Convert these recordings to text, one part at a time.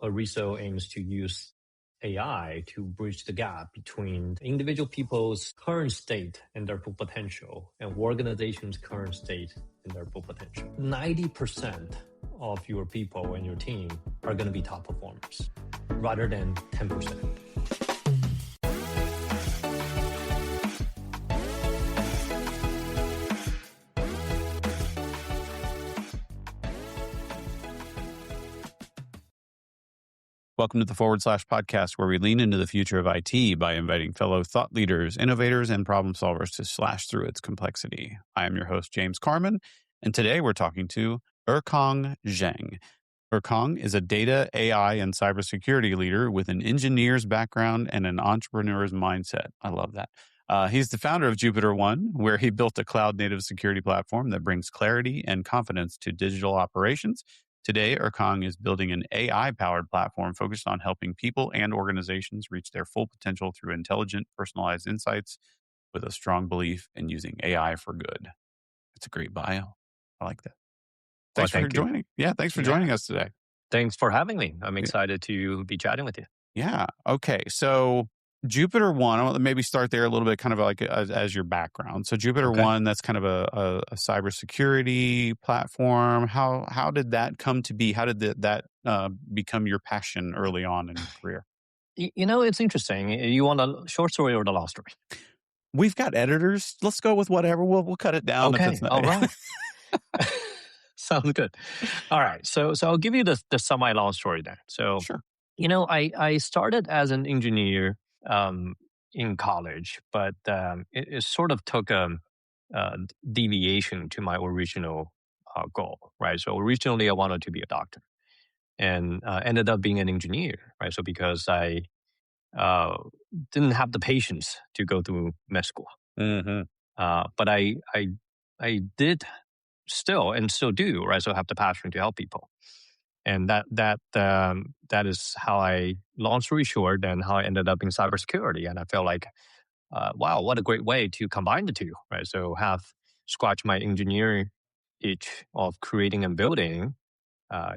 Ariso aims to use AI to bridge the gap between individual people's current state and their full potential and organizations' current state and their full potential. 90% of your people and your team are going to be top performers rather than 10%. Welcome to the Forward Slash podcast, where we lean into the future of IT by inviting fellow thought leaders, innovators, and problem solvers to slash through its complexity. I am your host, James Carman, and today we're talking to Erkang Zheng. Erkang is a data, AI, and cybersecurity leader with an engineer's background and an entrepreneur's mindset. I love that. He's the founder of JupiterOne, where he built a cloud-native security platform that brings clarity and confidence to digital operations. Today, Erkang is building an AI-powered platform focused on helping people and organizations reach their full potential through intelligent, personalized insights with a strong belief in using AI for good. It's a great bio. I like that. Thanks for joining. Yeah, thanks for joining us today. Thanks for having me. I'm excited to be chatting with you. Yeah. Okay. So JupiterOne, I'll maybe start there a little bit, kind of like as your background. So JupiterOne, that's kind of a cybersecurity platform. How did that come to be? How did that become your passion early on in your career? It's interesting. You want a short story or the long story? We've got editors. Let's go with whatever. We'll cut it down. Okay. If it's not. All right. Sounds good. All right. So I'll give you the semi-long story then. So, sure. I started as an engineer in college, but it sort of took a deviation to my original goal, right? So originally I wanted to be a doctor and ended up being an engineer, right? So because I didn't have the patience to go through med school. Mm-hmm. But I did still do, right? So I have the passion to help people. And that is how I, long story short, and how I ended up in cybersecurity. And I felt like, wow, what a great way to combine the two, right? So scratch my engineering itch of creating and building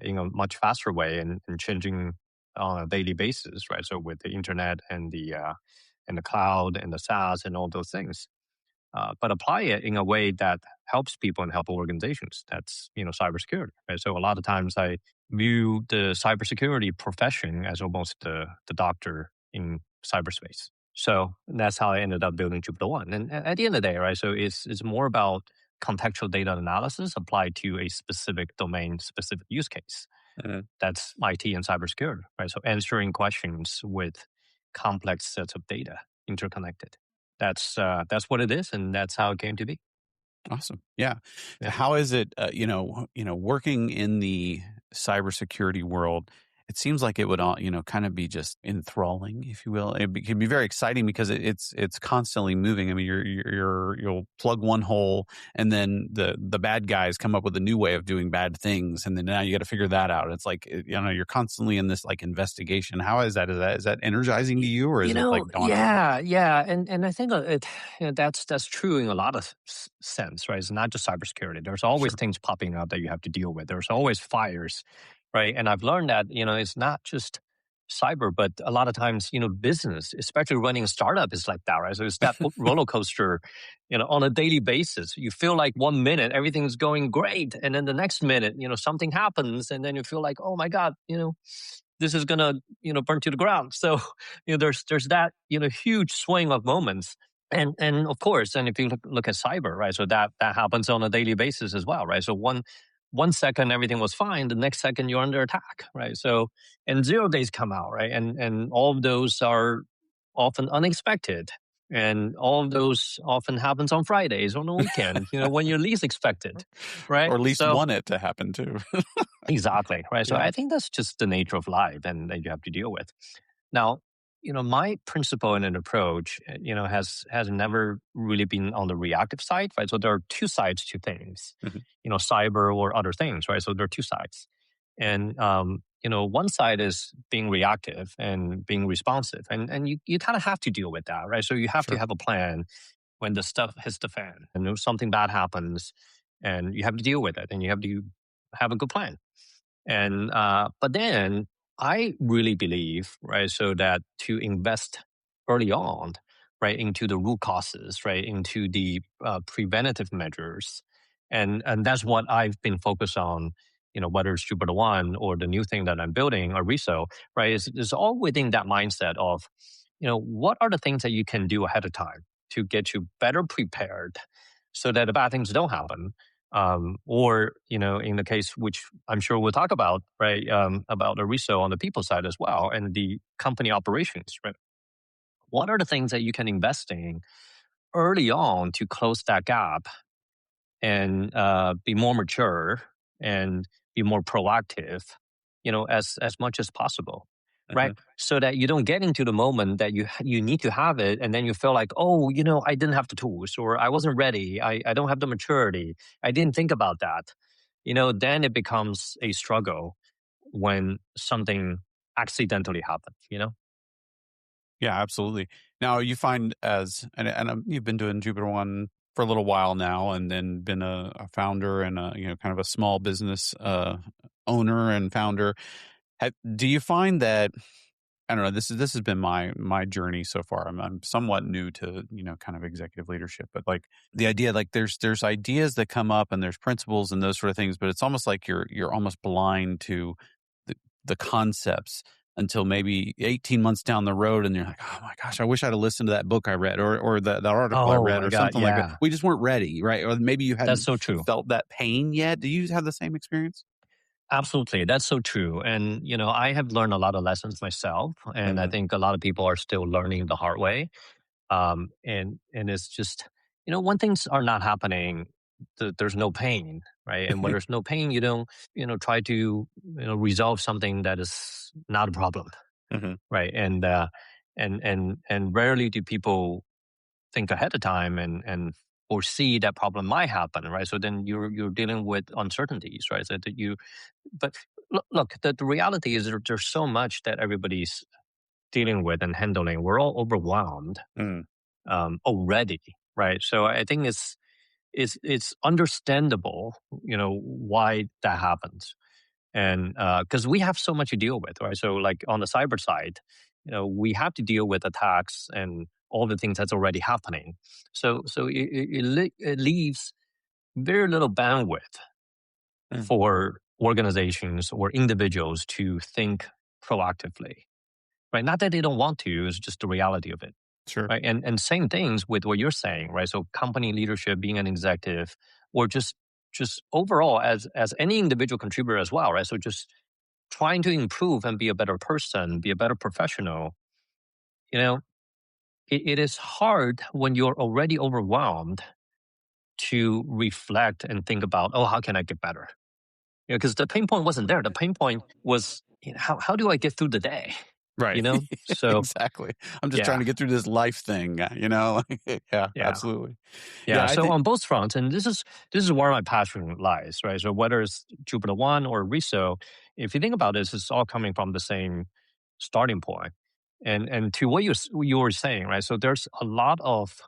in a much faster way and changing on a daily basis, right? So with the internet and the cloud and the SaaS and all those things, but apply it in a way that helps people and help organizations. That's cybersecurity, right? So a lot of times I view the cybersecurity profession as almost the doctor in cyberspace. So that's how I ended up building JupiterOne. And at the end of the day, right? So it's more about contextual data analysis applied to a specific domain, specific use case. Mm-hmm. That's IT and cybersecurity, right? So answering questions with complex sets of data interconnected. That's what it is, and that's how it came to be. Awesome. Yeah. How is it, working in the cybersecurity world? It seems like it would, kind of be just enthralling, if you will. It can be very exciting because it's constantly moving. I mean, you'll plug one hole, and then the bad guys come up with a new way of doing bad things, and then now you got to figure that out. It's like you're constantly in this like investigation. How is that? Is that energizing to you, or is it like daunting? Yeah, and I think that's true in a lot of sense, right? It's not just cybersecurity. There's always things popping up that you have to deal with. There's always fires. Right. And I've learned that, it's not just cyber, but a lot of times, business, especially running a startup is like that, right? So it's that roller coaster, on a daily basis. You feel like 1 minute, everything's going great. And then the next minute, something happens and then you feel like, oh my God, this is going to, burn to the ground. So, there's that, huge swing of moments. And of course, and if you look at cyber, right? So that happens on a daily basis as well, right? So one second everything was fine, the next second you're under attack, right? So, and 0 days come out, right? And all of those are often unexpected. And all of those often happens on Fridays, on the weekend, when you're least expected, right? Or at least want it to happen too. Exactly, right? So I think that's just the nature of life and that you have to deal with. Now, my principle and an approach, has never really been on the reactive side, right? So there are two sides to things, cyber or other things, right? So there are two sides. And, one side is being reactive and being responsive. And you kind of have to deal with that, right? So you have to have a plan when the stuff hits the fan and something bad happens and you have to deal with it and you have to have a good plan. And, but then I really believe, right, so that to invest early on, right, into the root causes, right, into the preventative measures, and that's what I've been focused on. Whether it's JupiterOne or the new thing that I'm building, Ariso, right, is all within that mindset of, what are the things that you can do ahead of time to get you better prepared, so that the bad things don't happen. Or, in the case which I'm sure we'll talk about, right, about Ariso on the people side as well, and the company operations, right? What are the things that you can invest in early on to close that gap and be more mature and be more proactive, as much as possible, right? Hmm. So that you don't get into the moment that you need to have it, and then you feel like, oh, I didn't have the tools, or I wasn't ready, I don't have the maturity, I didn't think about that. Then it becomes a struggle when something accidentally happens. Yeah, absolutely. Now you find you've been doing JupiterOne for a little while now, and then been a founder and kind of a small business owner and founder. Do you find that, I don't know, this has been my journey so far. I'm somewhat new to kind of executive leadership, but like the idea, like there's ideas that come up and there's principles and those sort of things, but it's almost like you're almost blind to the concepts until maybe 18 months down the road, and you're like, oh my gosh, I wish I'd have listened to that book I read, or the article I Oh read, my or God, something like that. yeah, We just weren't ready, right? Or maybe you that's hadn't so true. felt that pain yet. Do you have the same experience? Absolutely. That's so true. And, I have learned a lot of lessons myself. And I Hmm. think a lot of people are still learning the hard way. And it's just, when things are not happening, there's no pain, right? And when there's no pain, you don't, try to, resolve something that is not a problem, Hmm. right? And rarely do people think ahead of time and foresee that problem might happen, right? So then you're dealing with uncertainties, right? So that but look, the reality is there's so much that everybody's dealing with and handling. We're all overwhelmed Mm. already, right? So I think it's understandable, why that happens, and because we have so much to deal with, right? So like on the cyber side, we have to deal with attacks and all the things that's already happening. So it leaves very little bandwidth Mm. for organizations or individuals to think proactively, right? Not that they don't want to, it's just the reality of it, Sure. right? And same things with what you're saying, right? So company leadership, being an executive, or just overall as any individual contributor as well, right? So just trying to improve and be a better person, be a better professional, you know, it is hard when you're already overwhelmed to reflect and think about, oh, how can I get better? Because the pain point wasn't there. The pain point was, how do I get through the day? Right. So Exactly. I'm just trying yeah, to get through this life thing, Yeah, yeah. absolutely. Yeah, Yeah, I so think. on both fronts, and this is where my passion lies, right? So whether it's JupiterOne or Riso, if you think about this, it's all coming from the same starting point. And to what you were saying, right? So there's a lot of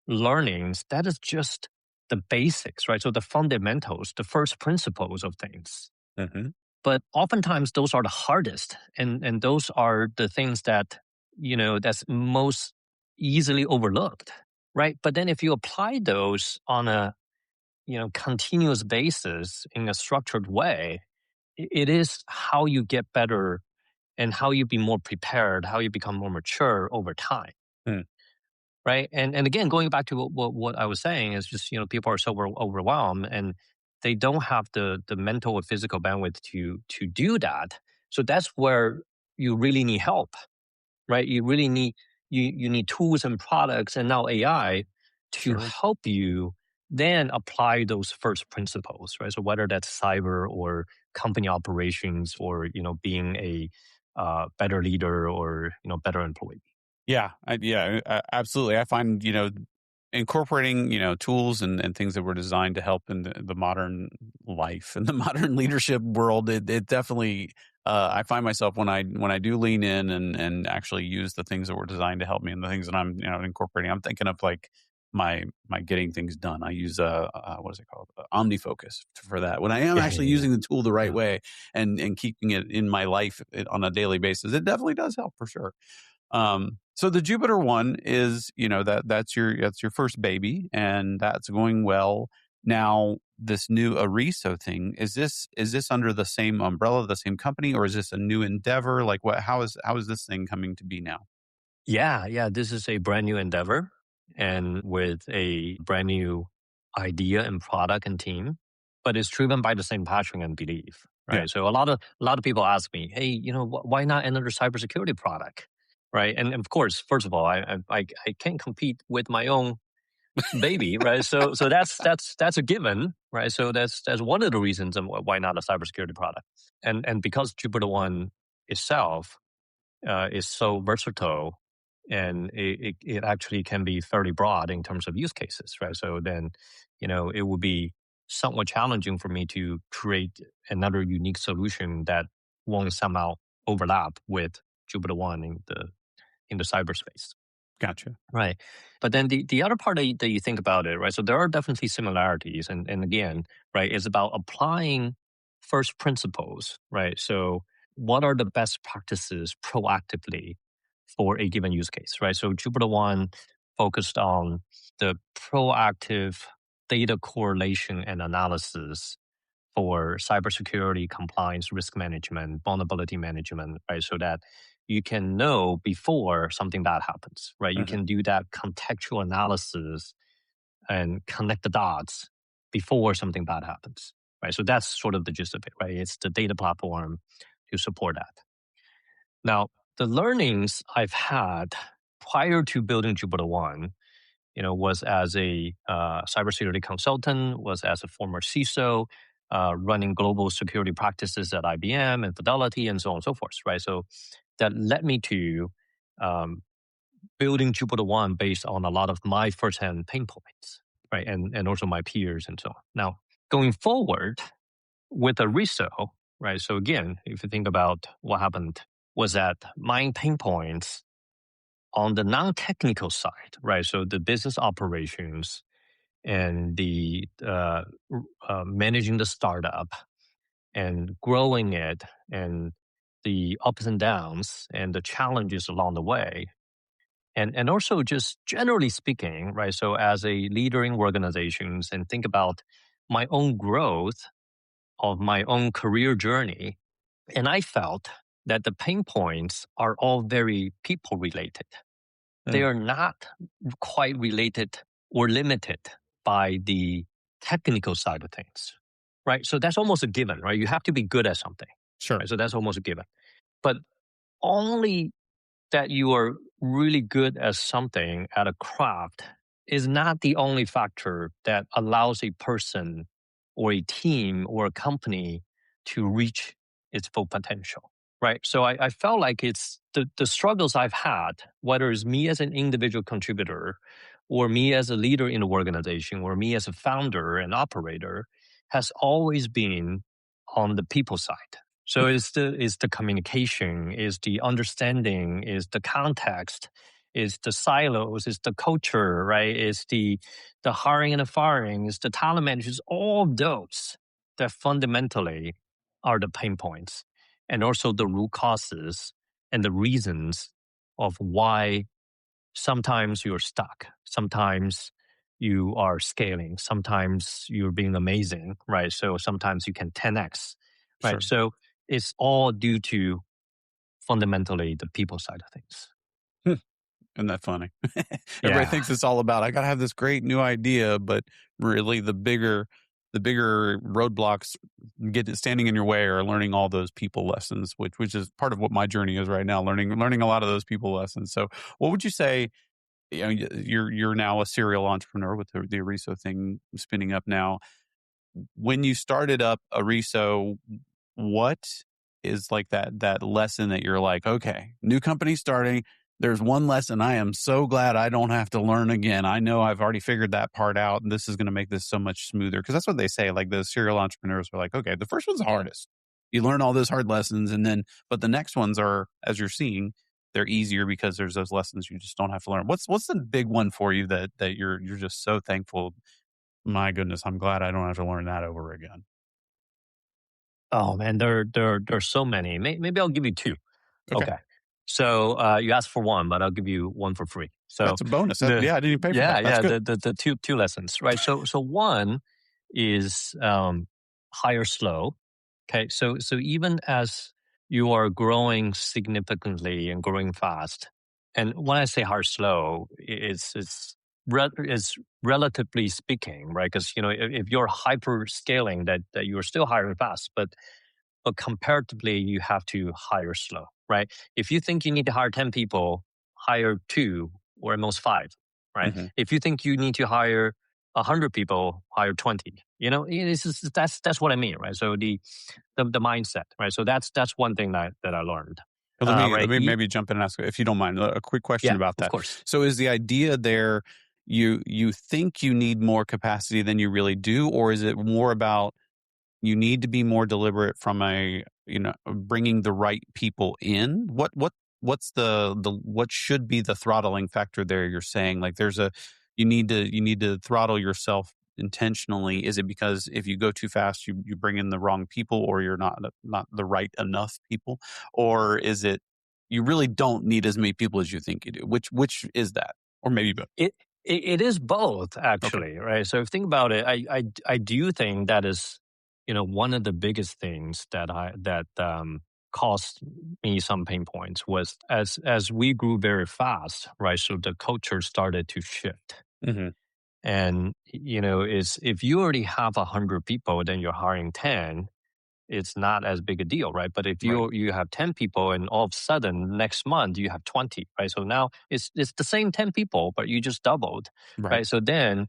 learnings that is just the basics, right? So the fundamentals, the first principles of things. Hmm. But oftentimes those are the hardest, and those are the things that that's most easily overlooked, right? But then if you apply those on a continuous basis in a structured way, it is how you get better and how you be more prepared, how you become more mature over time, Mm. right? And again, going back to what I was saying is just people are so overwhelmed, and they don't have the mental or physical bandwidth to do that. So that's where you really need help, right? You really need you need tools and products, and now AI to Sure. help you then apply those first principles, right? So whether that's cyber or company operations, or being a better leader, or better employee. Yeah, absolutely. I find, incorporating, tools and things that were designed to help in the modern life and the modern leadership world. It definitely, I find myself when I do lean in and actually use the things that were designed to help me and the things that I'm, incorporating. I'm thinking of like my getting things done. I use what is it called, OmniFocus for that. When I am Yeah, actually yeah, using the tool the right yeah. way and keeping it in my life on a daily basis, it definitely does help for sure. So the Jupiter one is, that's your first baby, and that's going well. Now, this new Ariso thing, is this under the same umbrella, the same company, or is this a new endeavor? Like how is this thing coming to be now? Yeah. This is a brand new endeavor and with a brand new idea and product and team, but it's driven by the same passion and belief, Yeah. right? So a lot of people ask me, hey, why not another cybersecurity product, right? And of course, first of all, I can't compete with my own baby, right? So that's a given, right? So that's one of the reasons of why not a cybersecurity product, and because JupiterOne itself is so versatile and it actually can be fairly broad in terms of use cases, right? So then, it would be somewhat challenging for me to create another unique solution that won't somehow overlap with JupiterOne in the cyberspace. Gotcha. Right. But then the other part that you think about it, right? So there are definitely similarities. And again, right, it's about applying first principles, right? So what are the best practices proactively for a given use case, right? So JupiterOne focused on the proactive data correlation and analysis for cybersecurity, compliance, risk management, vulnerability management, right? So that you can know before something bad happens, right? You Mhm. can do that contextual analysis and connect the dots before something bad happens, right? So that's sort of the gist of it, right? It's the data platform to support that. Now, the learnings I've had prior to building JupiterOne, was as a cybersecurity consultant, was as a former CISO, running global security practices at IBM and Fidelity, and so on and so forth, right? So that led me to um, building JupiterOne based on a lot of my firsthand pain points, right? And also my peers and so on. Now, going forward with Ariso, right? So again, if you think about what happened, was that my pain points on the non-technical side, right? So the business operations and the managing the startup and growing it and the ups and downs and the challenges along the way. And also just generally speaking, right? So as a leader in organizations and think about my own growth of my own career journey. And I felt that the pain points are all very people related. They Mm. are not quite related or limited by the technical side of things, right? So that's almost a given, right? You have to be good at something, Sure. right? So that's almost a given. But only that you are really good at something, at a craft, is not the only factor that allows a person or a team or a company to reach its full potential, right? So I felt like it's the struggles I've had, whether it's me as an individual contributor or me as a leader in the organization or me as a founder and operator, has always been on the people side. So is the communication, is the understanding, is the context, is the silos, is the culture, right? Is the hiring and the firing, is the talent managers, all of those that fundamentally are the pain points and also the root causes and the reasons of why sometimes you're stuck, sometimes you are scaling, sometimes you're being amazing, right? So sometimes you can 10x, right? Sure. So it's all due to fundamentally the people side of things. Hmm. Isn't that funny? Everybody Yeah. thinks it's all about, I got to have this great new idea, but really the bigger roadblocks standing in your way are learning all those people lessons, which is part of what my journey is right now, learning a lot of those people lessons. So what would you say, you're now a serial entrepreneur with the Ariso thing spinning up now. When you started up Ariso, what is like that lesson that you're like, okay, new company starting, there's one lesson I am so glad I don't have to learn again. I know I've already figured that part out, and this is going to make this so much smoother. Because that's what they say. Like the serial entrepreneurs are like, okay, the first one's the hardest. You learn all those hard lessons, and then, but the next ones are, as you're seeing, they're easier because there's those lessons you just don't have to learn. What's the big one for you that you're just so thankful? My goodness, I'm glad I don't have to learn that over again. Oh man, there's so many. Maybe I'll give you two. Okay. Okay. So you asked for one, but I'll give you one for free. So That's a bonus. the I didn't even pay for that. That's yeah good. the two lessons, right? So one is hire slow. Okay. So even as you are growing significantly and growing fast, and when I say hire slow, it's relatively speaking, right? Because if you're hyper scaling, that you're still hiring fast, but comparatively, you have to hire slow, right? If you think you need to hire 10 people, hire two or at most five, right? Hmm. If you think you need to hire 100 people, hire 20. That's what I mean, right? So the mindset, right? So that's one thing that I learned. But let Right? me maybe jump in and ask, if you don't mind, a quick question Yeah, about of that. course. So is the idea there you think you need more capacity than you really do, or is it more about you need to be more deliberate from bringing the right people in? What's the what should be the throttling factor there? You're saying like you need to throttle yourself intentionally. Is it because if you go too fast, you bring in the wrong people, or you're not the right enough people, or is it you really don't need as many people as you think you do? Which is that, or maybe both? It is both, Okay. actually, right? So if you think about it, I do think that is one of the biggest things that caused me some pain points was as we grew very fast, right? So the culture started to shift. Hmm. And is if you already have 100 people, then you're hiring 10. It's not as big a deal, right? But if Right. you have 10 people and all of a sudden next month you have 20, right? So now it's the same 10 people, but you just doubled, Right. right? So then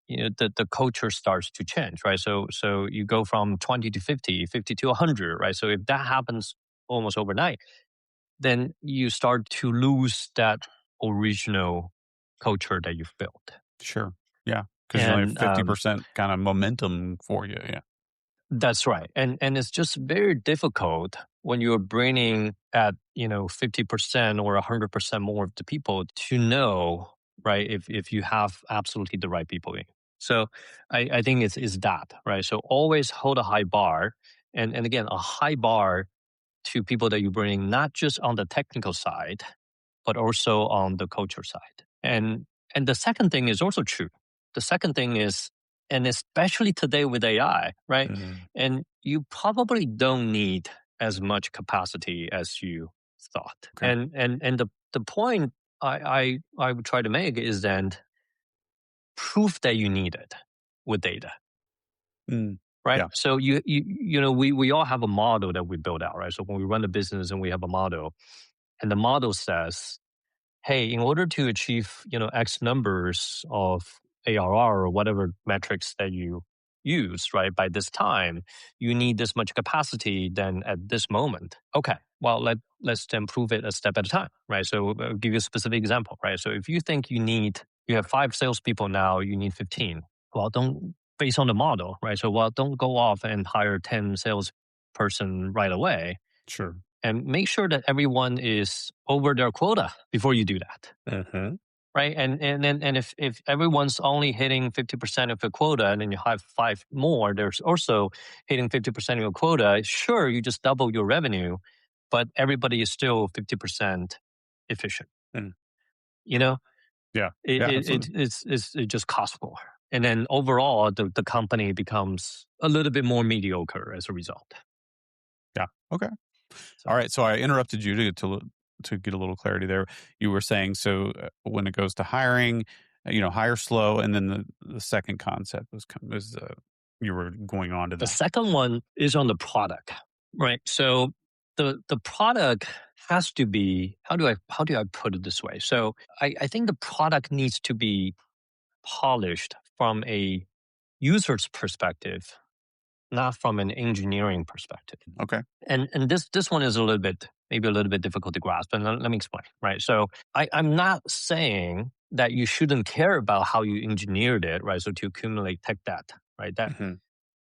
the culture starts to change, right? So you go from 20 to 50, 50 to 100, right? So if that happens almost overnight, then you start to lose that original culture that you've built. Sure. Yeah. Because you only have And 50% kind of momentum for you. Yeah. that's right. And it's just very difficult when you're bringing at 50% or 100% more of the people to know, right, if you have absolutely the right people in. So I think it's that, right? So always hold a high bar, and again, a high bar to people that you bring, not just on the technical side, but also on the culture side. And the second thing is also true. The second thing is, and especially today with AI, right? Hmm. And you probably don't need as much capacity as you thought. Okay. And the point I would try to make is then proof that you need it with data. Mm. Right. Yeah. So we all have a model that we build out, right? So when we run the business and we have a model, and the model says, hey, in order to achieve, X numbers of ARR or whatever metrics that you use, right, by this time, you need this much capacity then at this moment. Okay, well, let's then prove it a step at a time, right? So I'll give you a specific example, right? So if you think you have 5 salespeople now, you need 15. Well, don't, based on the model, right? So, well, don't go off and hire 10 salesperson right away, Sure. and make sure that everyone is over their quota before you do that, Uh-huh. right? And if everyone's only hitting 50% of the quota, and then you have 5 more, there's also hitting 50% of your quota. Sure, you just double your revenue, but everybody is still 50% efficient. Mm. You know, Yeah. Yeah. Absolutely. it just costs more, and then overall the company becomes a little bit more mediocre as a result. Yeah. Okay. So All right. So I interrupted you to get a little clarity there. You were saying so when it goes to hiring, hire slow, and then the second concept was you were going on to the that. second one is on the product, right? So the product has to be, how do I put it this way? So I think the product needs to be polished from a user's perspective, not from an engineering perspective. Okay. And this one is maybe a little bit difficult to grasp. And let me explain, right? So I'm not saying that you shouldn't care about how you engineered it, right? So to accumulate tech debt, right? Hmm.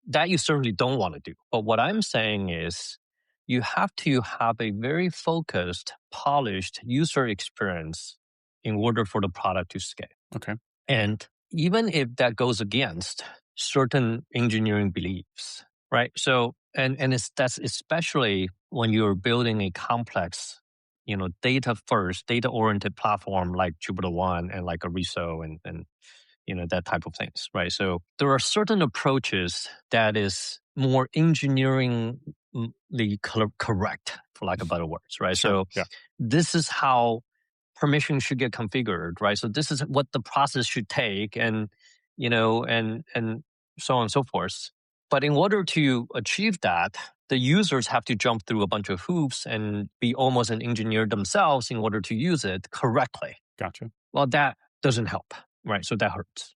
That you certainly don't want to do. But what I'm saying is you have to have a very focused, polished user experience in order for the product to scale. Okay. And even if that goes against certain engineering beliefs, right? So, that's especially when you're building a complex, data first, data oriented platform like JupiterOne and like Ariso and that type of things, right? So there are certain approaches that is more engineeringly correct, for lack of better words, right? Sure. So Yeah. this is how permission should get configured, right? So this is what the process should take, and and so on and so forth. But in order to achieve that, the users have to jump through a bunch of hoops and be almost an engineer themselves in order to use it correctly. Gotcha. Well, that doesn't help, right? So that hurts.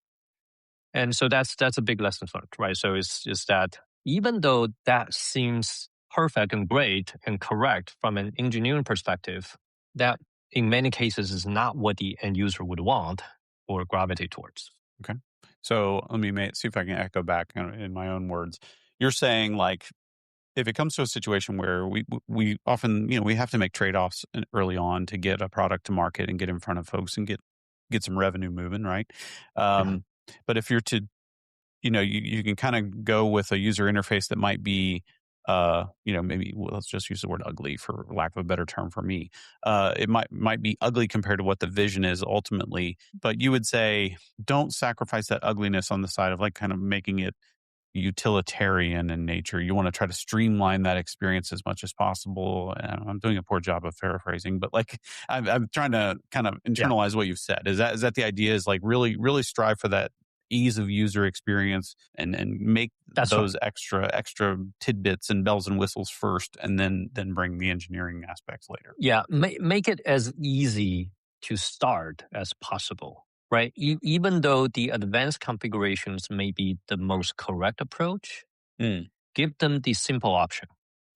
And so that's a big lesson learned, right? So it's that even though that seems perfect and great and correct from an engineering perspective, that in many cases is not what the end user would want or gravitate towards. Okay. So let me see if I can echo back in my own words. You're saying, like, if it comes to a situation where we often, we have to make trade-offs early on to get a product to market and get in front of folks and get some revenue moving, right? Yeah. But if you're to, you can kind of go with a user interface that might be, maybe, let's just use the word ugly for lack of a better term for me. It might be ugly compared to what the vision is ultimately, but you would say don't sacrifice that ugliness on the side of like kind of making it utilitarian in nature. You want to try to streamline that experience as much as possible. And I'm doing a poor job of paraphrasing, but like I'm trying to kind of internalize what you've said. Is that the idea? Is like really really strive for that ease of user experience and make those extra tidbits and bells and whistles first, and then bring the engineering aspects later. Yeah, make it as easy to start as possible. Right. Even though the advanced configurations may be the most correct approach, give them the simple option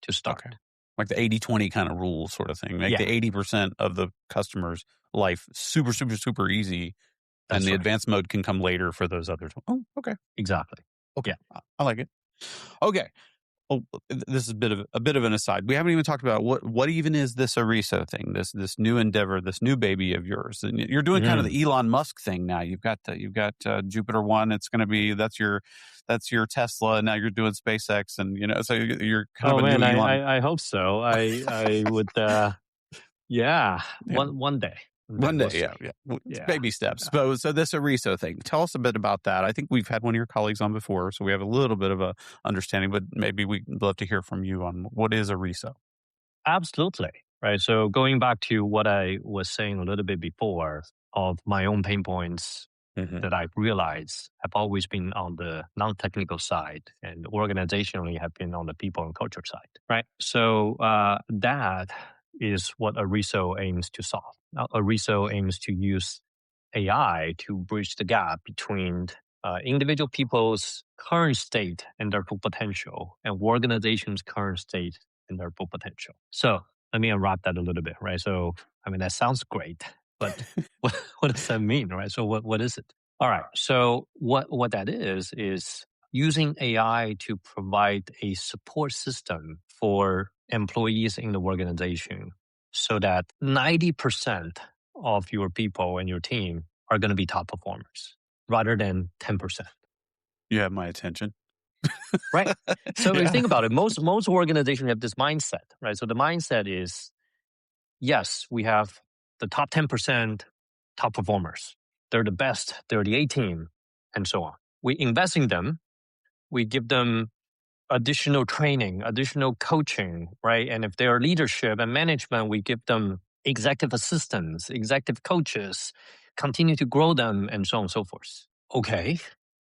to start. Okay. Like the 80-20 kind of rule sort of thing. Make the 80% of the customer's life super, super, super easy. And the advanced mode can come later for those others. Oh, okay. Exactly. Okay. Yeah. I like it. Okay. Oh, this is a bit of an aside. We haven't even talked about what even is this Ariso thing, this new endeavor, this new baby of yours. And you're doing kind of the Elon Musk thing now. You've got JupiterOne. It's going to be that's your Tesla. And now you're doing SpaceX, and so you're kind of a new Elon. I hope so. I would. One day. One day, yeah. Baby steps. So this Ariso thing, tell us a bit about that. I think we've had one of your colleagues on before, so we have a little bit of a understanding, but maybe we'd love to hear from you on what is Ariso. Absolutely. Right. So going back to what I was saying a little bit before of my own pain points that I've realized have always been on the non-technical side, and organizationally have been on the people and culture side. Right. So that is what Ariso aims to solve. Now, Ariso aims to use AI to bridge the gap between individual people's current state and their full potential, and organization's current state and their full potential. So let me unwrap that a little bit, right? So, that sounds great, but what does that mean, right? So what is it? All right. So what that is using AI to provide a support system for employees in the organization so that 90% of your people and your team are going to be top performers rather than 10%. You have my attention. Right. So if you think about it, most organizations have this mindset, right? So the mindset is, yes, we have the top 10% top performers. They're the best. They're the A team, and so on. We invest in them. We give them additional training, additional coaching, right? And if they are leadership and management, we give them executive assistants, executive coaches, continue to grow them, and so on and so forth. Okay,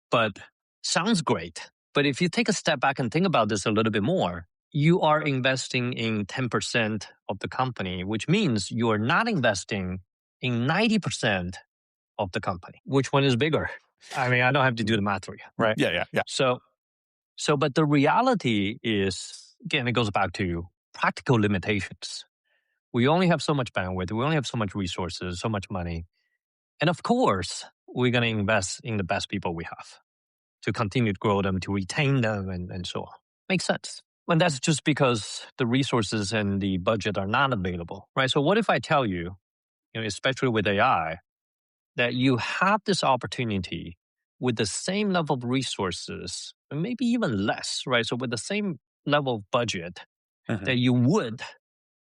but sounds great. But if you take a step back and think about this a little bit more, you are investing in 10% of the company, which means you are not investing in 90% of the company. Which one is bigger? I don't have to do the math for you, right? Yeah. So, but the reality is, again, it goes back to practical limitations. We only have so much bandwidth. We only have so much resources, so much money. And of course, we're going to invest in the best people we have to continue to grow them, to retain them, and so on. Makes sense. And that's just because the resources and the budget are not available, right? So what if I tell you, especially with AI, that you have this opportunity with the same level of resources, and maybe even less, right? So with the same level of budget that you would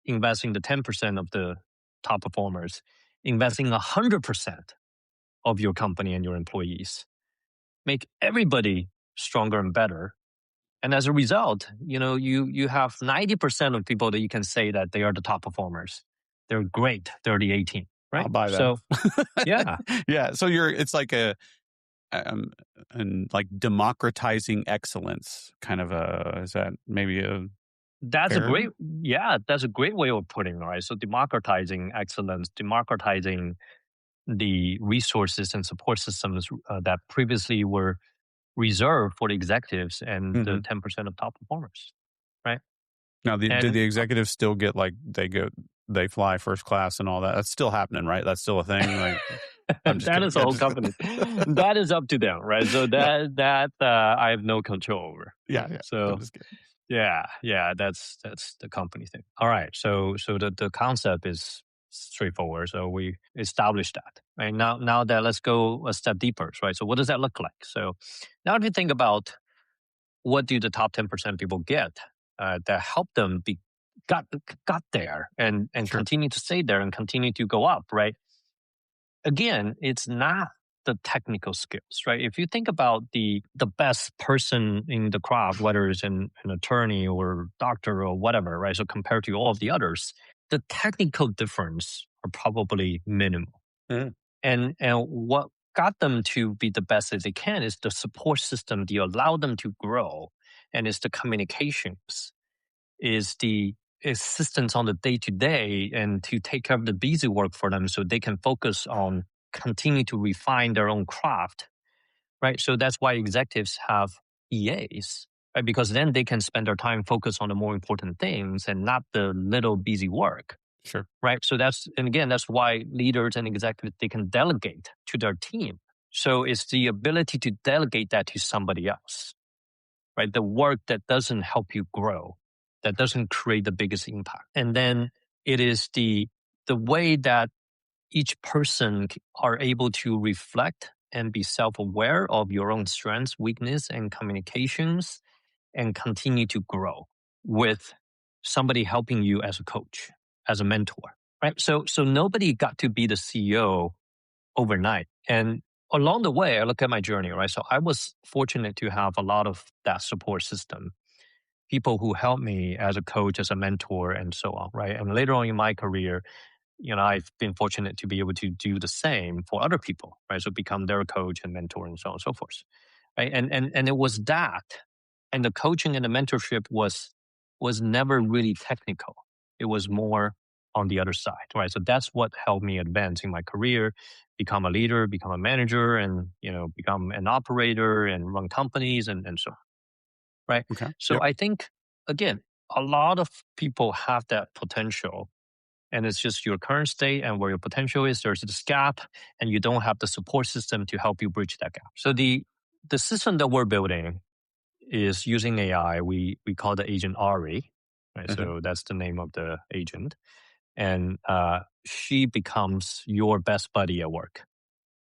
investing the 10% of the top performers, investing 100% of your company and your employees, make everybody stronger and better. And as a result, you have 90% of people that you can say that they are the top performers. They're great, they're the 18, right? I'll buy that. So, yeah. Yeah. So it's like and like democratizing excellence kind of is that maybe That's fair? that's a great way of putting it, right? So democratizing excellence, democratizing the resources and support systems that previously were reserved for the executives and the 10% of top performers, right? Now, do the executives still get like they fly first class and all that? That's still happening, right? That's still a thing. Like, that is a whole company. That is up to them, right? So that I have no control over. Yeah. So yeah, that's the company thing. All right. So the concept is straightforward. So we established that. Right now that let's go a step deeper, right? So what does that look like? So now if you think about what do the top 10% people get that help them got there and continue to stay there and continue to go up, right? Again, it's not the technical skills, right? If you think about the best person in the crowd, whether it's an attorney or doctor or whatever, right? So compared to all of the others, the technical difference are probably minimal. And what got them to be the best as they can is the support system that allow them to grow, and it's the communications, is the assistance on the day-to-day and to take care of the busy work for them so they can focus on continue to refine their own craft, right? So that's why executives have EAs, right? Because then they can spend their time focused on the more important things and not the little busy work. Sure. Right. So that's why leaders and executives, they can delegate to their team. So it's the ability to delegate that to somebody else, right? The work that doesn't help you grow, that doesn't create the biggest impact. And then it is the way that each person are able to reflect and be self-aware of your own strengths, weakness, and communications, and continue to grow with somebody helping you as a coach, as a mentor, right? So nobody got to be the CEO overnight. And along the way, I look at my journey, right? So I was fortunate to have a lot of that support system, people who helped me as a coach, as a mentor, and so on, right? And later on in my career, I've been fortunate to be able to do the same for other people, right? So become their coach and mentor and so on and so forth, right? And it was that, and the coaching and the mentorship was never really technical. It was more on the other side, right? So that's what helped me advance in my career, become a leader, become a manager, and become an operator and run companies and so on, right? Okay. So I think, again, a lot of people have that potential, and it's just your current state and where your potential is. There's this gap, and you don't have the support system to help you bridge that gap. So the system that we're building is using AI. We call the agent Ari, right? So that's the name of the agent, and she becomes your best buddy at work.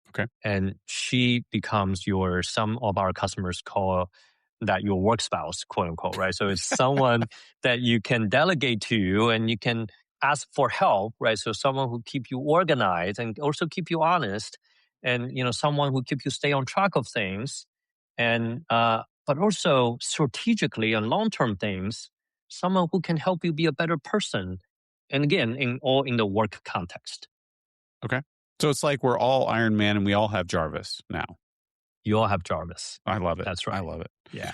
Okay, and she becomes some of our customers call that your work spouse, quote unquote, right? So it's someone that you can delegate to, and you can ask for help, right? So someone who keep you organized and also keep you honest, and someone who keep you stay on track of things, and but also strategically and long-term things, someone who can help you be a better person, and again, in the work context. Okay, so it's like we're all Iron Man and we all have Jarvis now. You all have Jarvis. I love it. That's right. I love it. Yeah.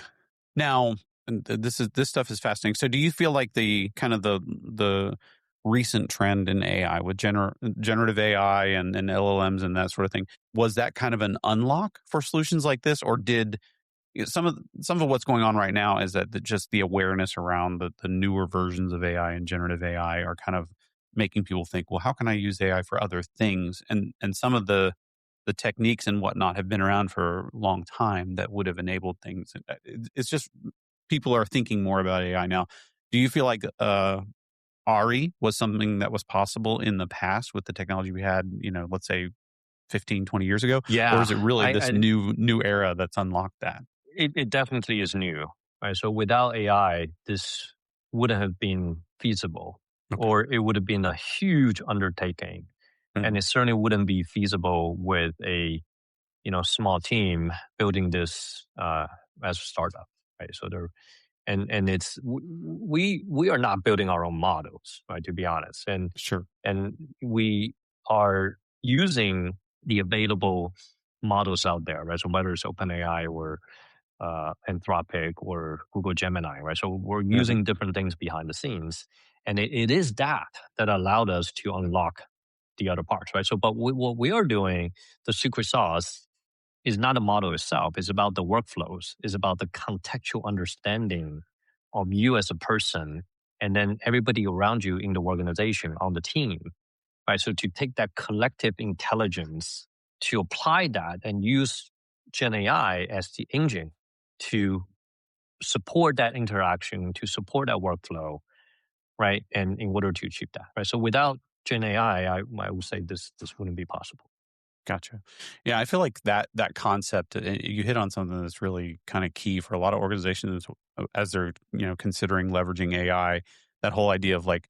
Now, this stuff is fascinating. So, do you feel like the kind of the recent trend in AI with generative AI and LLMs and that sort of thing, was that kind of an unlock for solutions like this, or did some of what's going on right now is that just the awareness around the newer versions of AI and generative AI are kind of making people think, well, how can I use AI for other things? And some of the techniques and whatnot have been around for a long time that would have enabled things. It's just people are thinking more about AI now. Do you feel like Ari was something that was possible in the past with the technology we had, let's say 15, 20 years ago? Or Yeah, is it really this new era that's unlocked that? it definitely is new, right? So without AI, this wouldn't have been feasible, Okay. or it would have been a huge undertaking, and it certainly wouldn't be feasible with a small team building this as a startup, right? So there, and it's we are not building our own models, right? To be honest, Sure. and we are using the available models out there, right? So whether it's OpenAI or Anthropic or Google Gemini, right? So we're using different things behind the scenes, and it is that allowed us to unlock the other parts, right? So, but what we are doing, the secret sauce, is not the model itself. It's about the workflows. It's about the contextual understanding of you as a person, and then everybody around you in the organization on the team, right? So to take that collective intelligence to apply that and use Gen AI as the engine to support that interaction, to support that workflow, right? And in order to achieve that, right? So without Gen AI, I would say this wouldn't be possible. Gotcha. Yeah, I feel like that concept, you hit on something that's really kind of key for a lot of organizations as they're considering leveraging AI. That whole idea of like,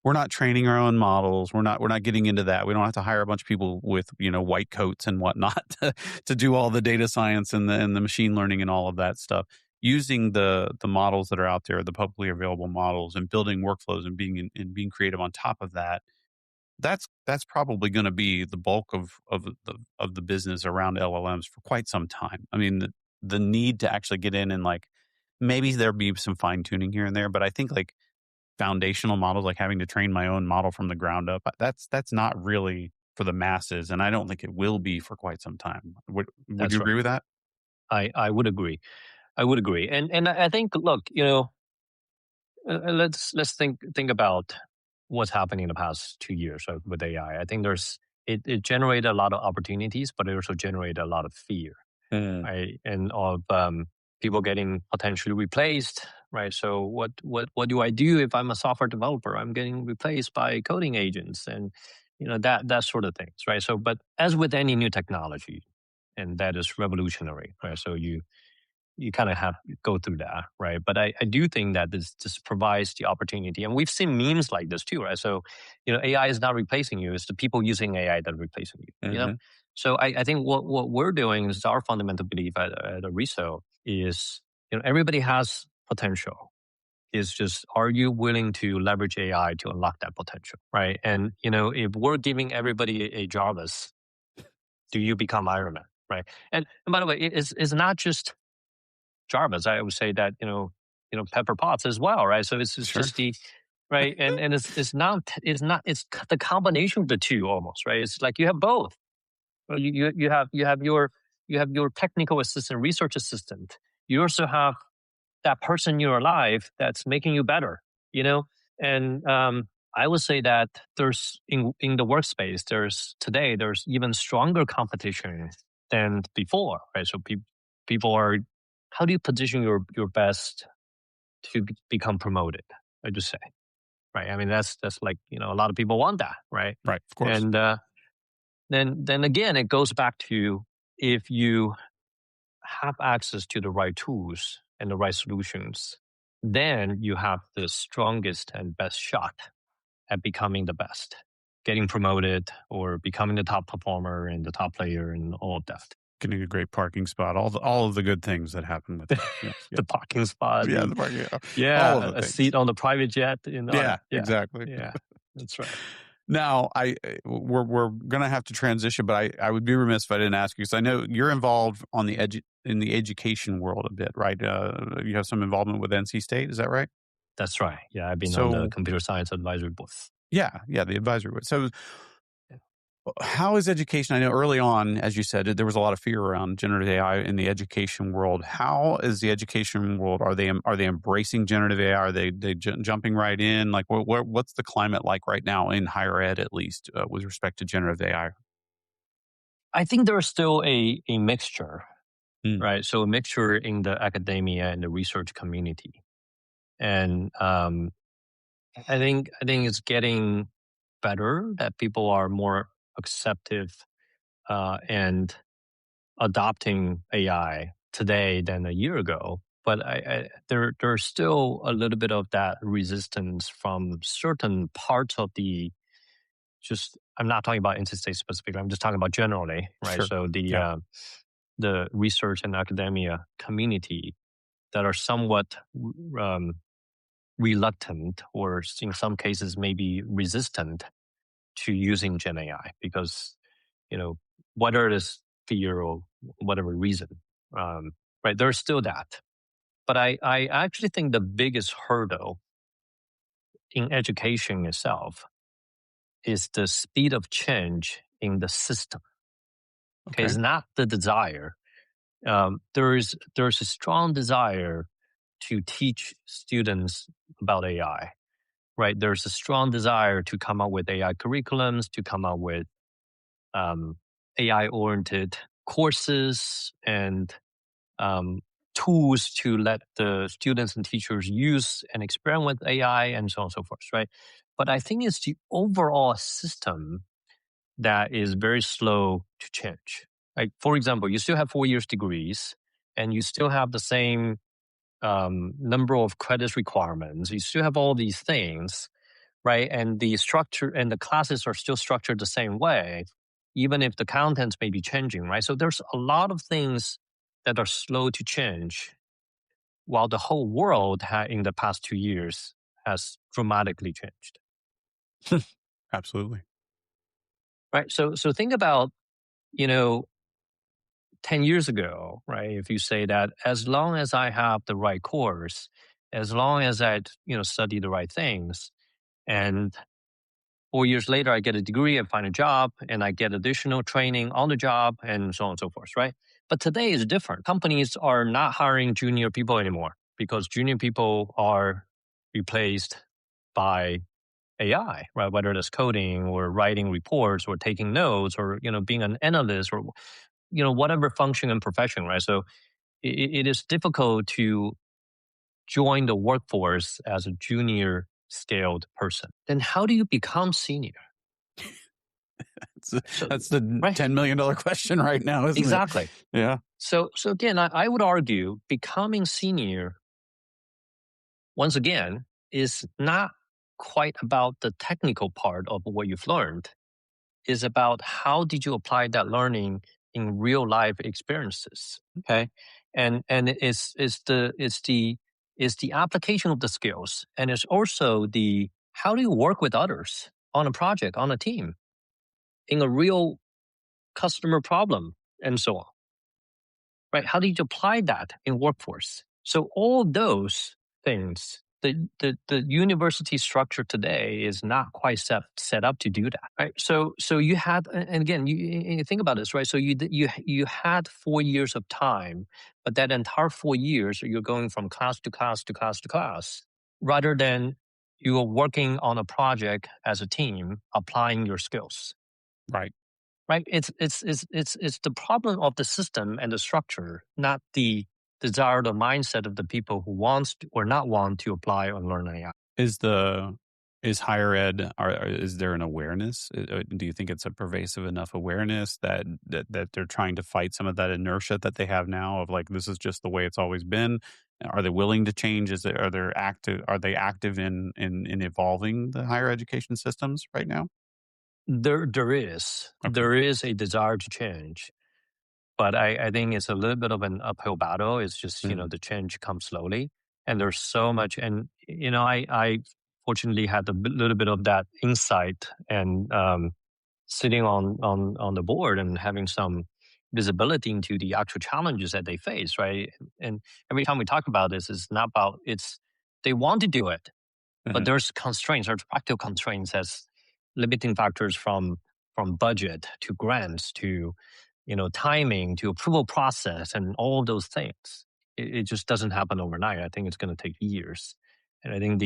we're not training our own models. We're not getting into that. We don't have to hire a bunch of people with white coats and whatnot to do all the data science and the machine learning and all of that stuff. Using the models that are out there, the publicly available models, and building workflows and being creative on top of that. That's probably going to be the bulk of the business around LLMs for quite some time. I mean, the need to actually get in and like maybe there'll be some fine tuning here and there, but I think like foundational models, like having to train my own model from the ground up, that's not really for the masses, and I don't think it will be for quite some time. Would That's you right. agree with that? I would agree. I would agree. And I think, look, let's think about what's happening in the past 2 years, right, with AI. I think it generated a lot of opportunities, but it also generated a lot of fear, right? And of people getting potentially replaced, right? So what do I do if I'm a software developer? I'm getting replaced by coding agents, and that sort of things, right? So, but as with any new technology, and that is revolutionary, right? So you kind of have to go through that, right? But I do think that this provides the opportunity, and we've seen memes like this too, right? So, AI is not replacing you; it's the people using AI that are replacing you. So I think what we're doing is our fundamental belief at Ariso is everybody has potential. It's just, are you willing to leverage AI to unlock that potential, right? And if we're giving everybody a Jarvis, do you become Iron Man, right? And by the way, it's not just Jarvis. I would say that Pepper Potts as well, right? So it's Sure. just the right, and it's not the combination of the two almost, right? It's like you have both. Well, you have your technical assistant, research assistant. You also have that person in your life that's making you better, and I would say that there's in the workspace there's even stronger competition than before, right? So people are, how do you position your best to become promoted? I just say, right? I mean, that's like a lot of people want that, right? Right, of course. And then again, it goes back to, if you have access to the right tools and the right solutions, then you have the strongest and best shot at becoming the best, getting promoted or becoming the top performer and the top player and all of that. Getting a great parking spot, all of the good things that happen with that. Yes, The parking spot. yeah, the parking. Yeah, all of the a things. seat on the private jet. Yeah, exactly. Yeah, that's right. Now, we're gonna have to transition, but I would be remiss if I didn't ask you, because I know you're involved on in the education world a bit, right? You have some involvement with NC State, is that right? That's right. Yeah, I've been on the So, computer science advisory board. yeah, the advisory board. So, how is education? I know early on, as you said, there was a lot of fear around generative AI in the education world. How is the education world? Are they embracing generative AI? Are they jumping right in? Like, what's the climate like right now in higher ed, at least with respect to generative AI? I think there's still a mixture. right? So a mixture in the academia and the research community. And I think it's getting better that people are more acceptive and adopting AI today than a year ago. But there's still a little bit of that resistance from certain parts of the I'm not talking about interstate specifically. I'm just talking about generally, right? Sure. So Yeah. the research and academia community that are somewhat um, reluctant, or in some cases maybe resistant to using Gen AI because whether it is fear or whatever reason, right? There's still that, but I actually think the biggest hurdle in education itself is the speed of change in the system. Okay, Okay. it's not the desire. There's a strong desire to teach students about AI, right? There's a strong desire to come up with AI curriculums, to come up with AI oriented courses and tools to let the students and teachers use and experiment with AI and so on and so forth, right? But I think it's the overall system that is very slow to change. Like, for example, you still have 4 years degrees and you still have the same number of credits requirements. You still have all these things, right? And the structure and the classes are still structured the same way, even if the contents may be changing, right? So there's a lot of things that are slow to change, while the whole world in the past 2 years has dramatically changed. Absolutely. Right. So think about, 10 years ago, right? If you say that as long as I have the right course, as long as I, study the right things, and 4 years later, I get a degree and find a job and I get additional training on the job and so on and so forth, right? But today is different. Companies are not hiring junior people anymore because junior people are replaced by AI, right? Whether it's coding or writing reports or taking notes or, being an analyst or, whatever function and profession, right? So it is difficult to join the workforce as a junior scaled person. Then how do you become senior? So, That's the right, $10 million question right now, isn't it? exactly. Yeah. So again, I would argue becoming senior, once again, is not quite about the technical part of what you've learned. Is about how did you apply that learning in real life experiences. Okay, and it's the application of the skills, and it's also the how do you work with others on a project, on a team, in a real customer problem, and so on. Right? How do you apply that in workforce? So all those things, the university structure today is not quite set up to do that. Right? So you had, and again, you think about this, right? So you had 4 years of time, but that entire 4 years, you're going from class to class to class to class, rather than you are working on a project as a team, applying your skills. Right. Right? It's the problem of the system and the structure, not the desire, the mindset of the people who wants to, or not want to apply or learn AI. Is higher ed, is there an awareness? Do you think it's a pervasive enough awareness that they're trying to fight some of that inertia that they have now of like, this is just the way it's always been? Are they willing to change? Are they active in evolving the higher education systems right now? There is Okay. a desire to change, but I think it's a little bit of an uphill battle. It's just Mhm. the change comes slowly, and there's so much. And I fortunately had a little bit of that insight and sitting on the board and having some visibility into the actual challenges that they face, right? And every time we talk about this, it's not about they want to do it, but Mhm. there's constraints, there's practical constraints as limiting factors from budget to grants to timing to approval process and all of those things. It just doesn't happen overnight. I think it's going to take years, and I think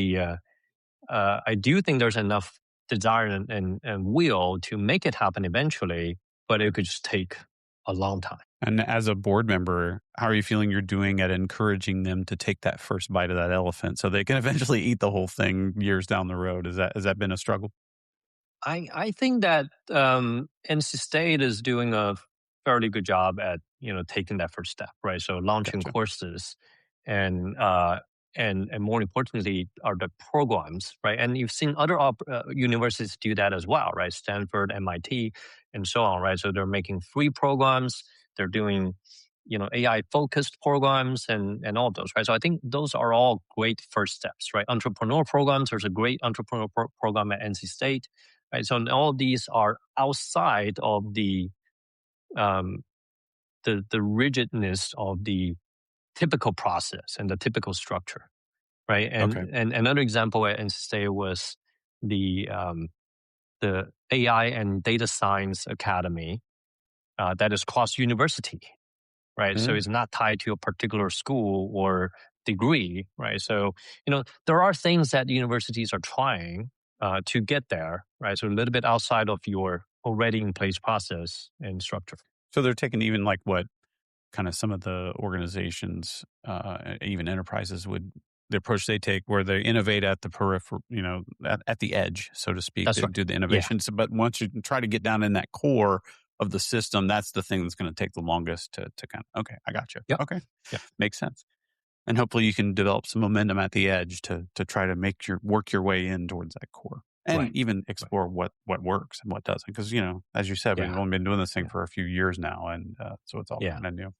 I do think there's enough desire and will to make it happen eventually, but it could just take a long time. And as a board member, how are you feeling you're doing at encouraging them to take that first bite of that elephant so they can eventually eat the whole thing years down the road? Has that been a struggle? I think that NC State is doing a fairly good job at taking that first step, right? So launching Gotcha. courses, and and more importantly are the programs, right? And you've seen other universities do that as well, right? Stanford, MIT, and so on, right? So they're making free programs. They're doing AI focused programs and all those, right? So I think those are all great first steps, right? Entrepreneur programs. There's a great entrepreneur program at NC State. Right, so all of these are outside of um, the rigidness of the typical process and the typical structure, right? Okay. And another example at NC State was the the AI and Data Science Academy that is cross university, right? So Mm. it's not tied to a particular school or degree, right? So there are things that universities are trying to get there, right? So a little bit outside of your already in place process and structure. So they're taking even like what kind of some of the organizations, even enterprises the approach they take where they innovate at the peripheral, at the edge, so to speak. That's They right. do the Yeah, innovations. But once you try to get down in that core of the system, that's the thing that's going to take the longest to kind of, okay, I got you. yep, Okay. yep, Makes sense. And hopefully you can develop some momentum at the edge to try to work your way in towards that core and right, even right. explore what works and what doesn't. Because, as you said, we've Yeah, only been doing this thing yeah, for a few years now. And so it's all yeah. kind of new.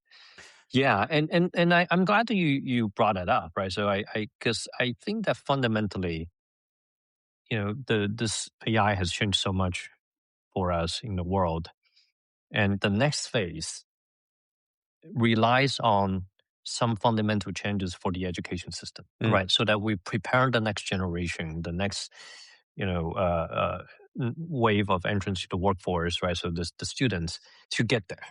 Yeah, and I'm glad that you brought it up, right? So because I think that fundamentally, this AI has changed so much for us in the world, and the next phase relies on some fundamental changes for the education system, Mm. right? So that we prepare the next generation, the next, wave of entrance to the workforce, right? So the students to get there,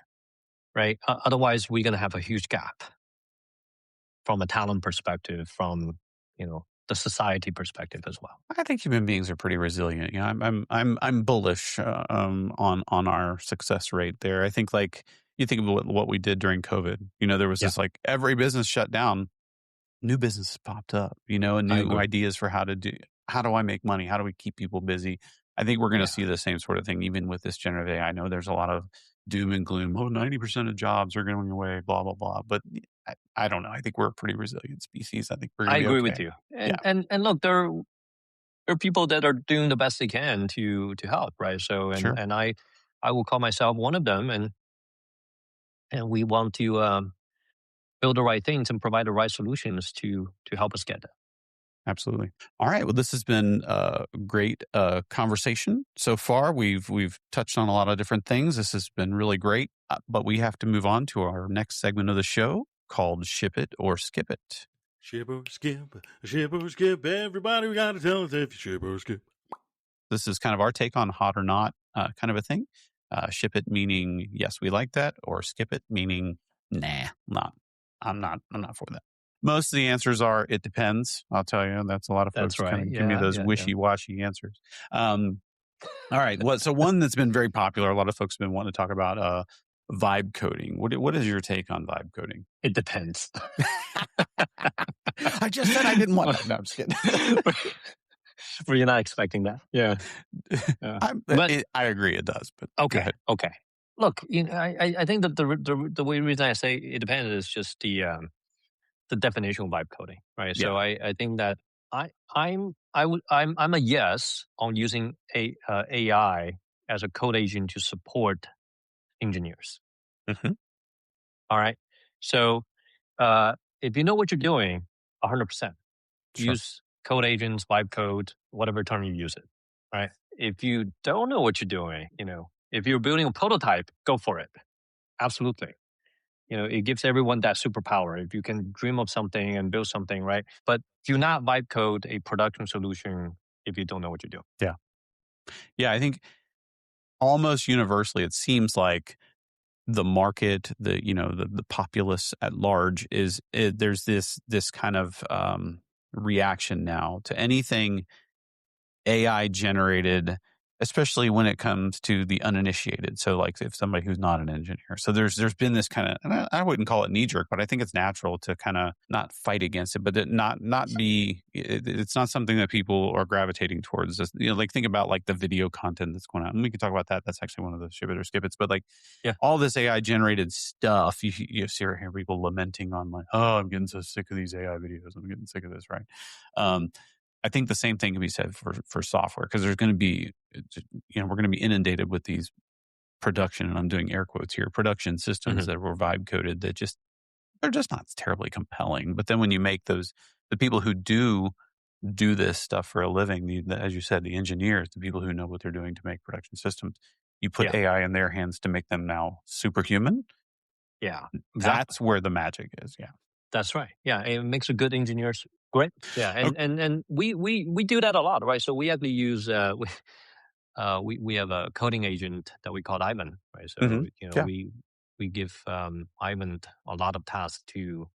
right? Otherwise, we're going to have a huge gap from a talent perspective, from the society perspective as well. I think human beings are pretty resilient. I'm bullish on our success rate there. I think like you think of what we did during COVID. There was Yeah, this like every business shut down, new businesses popped up. And I new agree. ideas for how do I make money? How do we keep people busy? I think we're going to Yeah, see the same sort of thing even with this generative AI. I know there's a lot of doom and gloom. Oh, 90% of jobs are going away, blah, blah, blah. But I don't know. I think we're a pretty resilient species. I think we're going I to be agree with okay. you. Yeah, And look, there are people that are doing the best they can to help, right? So sure. and I will call myself one of them, and we want to build the right things and provide the right solutions to help us get there. Absolutely. All right. Well, this has been a great conversation so far. We've touched on a lot of different things. This has been really great. But we have to move on to our next segment of the show called Ship It or Skip It. Ship or skip. Everybody, we got to tell us if you ship or skip. This is kind of our take on hot or not kind of a thing. Ship it meaning yes, we like that, or skip it meaning nah, I'm not for that. Most of the answers are it depends. I'll tell you, that's a lot of folks That's right. kind of give me Yeah, those yeah, yeah. wishy-washy answers. All right, so one that's been very popular, a lot of folks have been wanting to talk about vibe coding. What is your take on vibe coding? It depends. I just said I didn't want that. No, I'm just kidding. Were you not expecting that? Yeah. Yeah. But I agree, it does. But go okay, ahead. okay. Look, I think that the reason I say it depends is just the definition of vibe coding, right? Yeah. So I think that I'm a yes on using AI as a code agent to support engineers. Mm-hmm. All right. So if you know what you're doing, 100%. Sure. Use code agents, vibe code, whatever term you use it. Right. If you don't know what you're doing, if you're building a prototype, go for it. Absolutely. It gives everyone that superpower. If you can dream of something and build something, right? But do not vibe code a production solution if you don't know what you're doing. Yeah. Yeah, I think almost universally, it seems like the market, the populace at large there's this kind of reaction now to anything AI generated especially when it comes to the uninitiated. So like if somebody who's not an engineer. So there's been this kind of, and I wouldn't call it knee jerk, but I think it's natural to kind of not fight against it, but not be, it's not something that people are gravitating towards. Like think about like the video content that's going out. And we can talk about that. That's actually one of the ship it or skip it's, but like all this AI generated stuff, you hear people lamenting on like, oh, I'm getting so sick of these AI videos. I'm getting sick of this, right? I think the same thing can be said for software, because there's going to be, we're going to be inundated with these production, and I'm doing air quotes here, production systems that were vibe coded that they're just not terribly compelling. But then when you make the people who do this stuff for a living, as you said, the engineers, the people who know what they're doing to make production systems, you put AI in their hands to make them now superhuman. Yeah, exactly. That's where the magic is. Yeah. That's right. Yeah, it makes a good engineers great. Yeah, and we do that a lot, right? So we actually use we have a coding agent that we call Ivan, right? So we give Ivan a lot of tasks to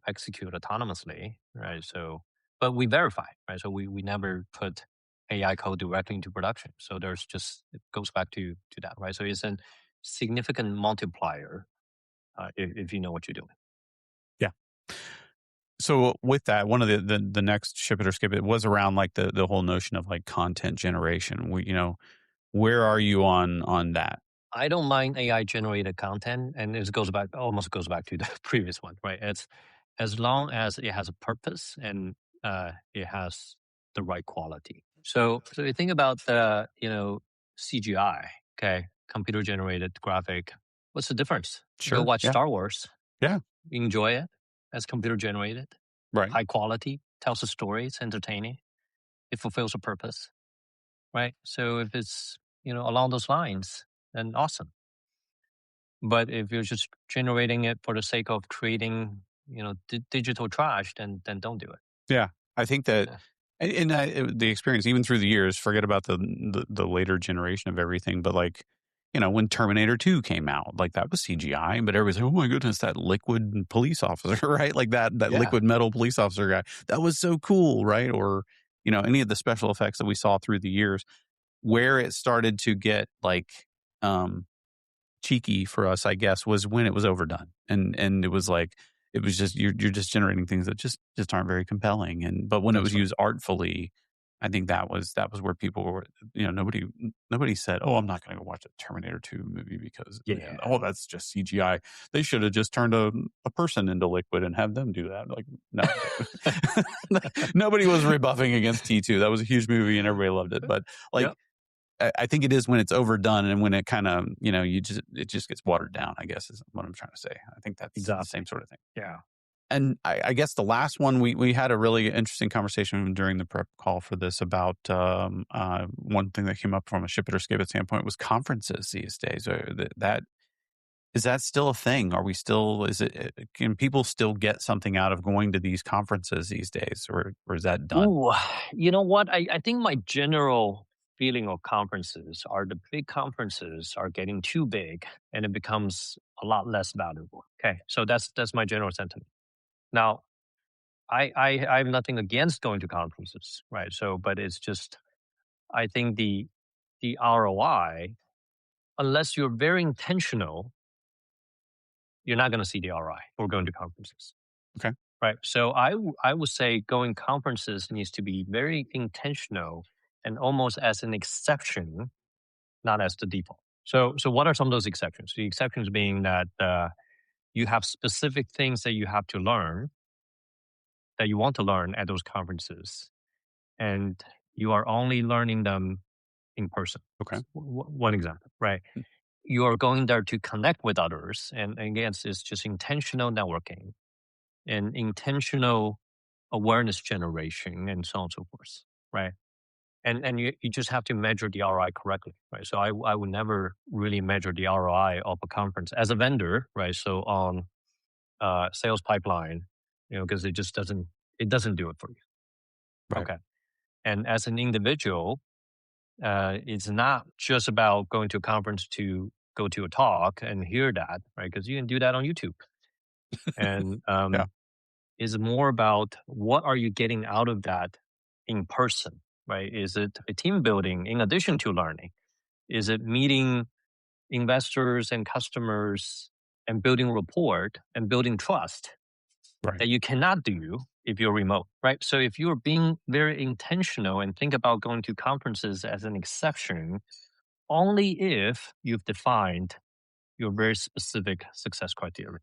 execute autonomously, right? So, but we verify, right? So we never put AI code directly into production. So it goes back to that, right? So it's a significant multiplier if you know what you're doing. Yeah. So with that, one of the next ship it or skip it was around like the whole notion of like content generation. Where are you on that? I don't mind AI generated content, and it almost goes back to the previous one, right? It's as long as it has a purpose and it has the right quality. So you think about the CGI, okay, computer generated graphic. What's the difference? Sure. Go watch Star Wars. Yeah. Enjoy it as computer generated. Right. High quality, tells a story, it's entertaining. It fulfills a purpose, right? So if it's along those lines, then awesome. But if you're just generating it for the sake of creating digital trash, then don't do it. Yeah, I think that, and the experience even through the years. Forget about the later generation of everything, but like when Terminator 2 came out, like that was CGI, but everybody's like, oh my goodness, that liquid police officer, right? Like that liquid metal police officer guy, that was so cool, right? Or any of the special effects that we saw through the years. Where it started to get like cheeky for us, I guess, was when it was overdone, and it was like it was just you're just generating things that just aren't very compelling. But when it was used artfully, I think that was where people were. Nobody said, "Oh, I'm not going to go watch a Terminator 2 movie because that's just CGI. They should have just turned a person into liquid and have them do that." Like, no, nobody was rebuffing against T2. That was a huge movie and everybody loved it. But like. I think it is when it's overdone and when it kind of, it just gets watered down, I guess is what I'm trying to say. I think that's the same sort of thing. Yeah. And I guess the last one, we had a really interesting conversation during the prep call for this about one thing that came up from a ship it or skip it standpoint was conferences these days. Is that still a thing? Are we still, can people still get something out of going to these conferences these days or is that done? Ooh, you know what? I think my general feeling of conferences are the big conferences are getting too big and it becomes a lot less valuable. Okay. So that's my general sentiment. Now, I have nothing against going to conferences, right? So, but it's just, I think the ROI, unless you're very intentional, you're not going to see the ROI for going to conferences. Okay. Right. So I would say going conferences needs to be very intentional and almost as an exception, not as the default. So what are some of those exceptions? The exceptions being that you have specific things that you have to learn, that you want to learn at those conferences, and you are only learning them in person. Okay. One example, right? You are going there to connect with others, and again, it's just intentional networking and intentional awareness generation and so on and so forth, right? And you just have to measure the ROI correctly, right? So I would never really measure the ROI of a conference as a vendor, right? So on sales pipeline, because it just doesn't do it for you. Right. Okay. And as an individual, it's not just about going to a conference to go to a talk and hear that, right? Because you can do that on YouTube. And it's more about what are you getting out of that in person, right? Is it a team building in addition to learning? Is it meeting investors and customers and building rapport and building trust Right. that you cannot do if you're remote, right? So if you're being very intentional and think about going to conferences as an exception, only if you've defined your very specific success criteria.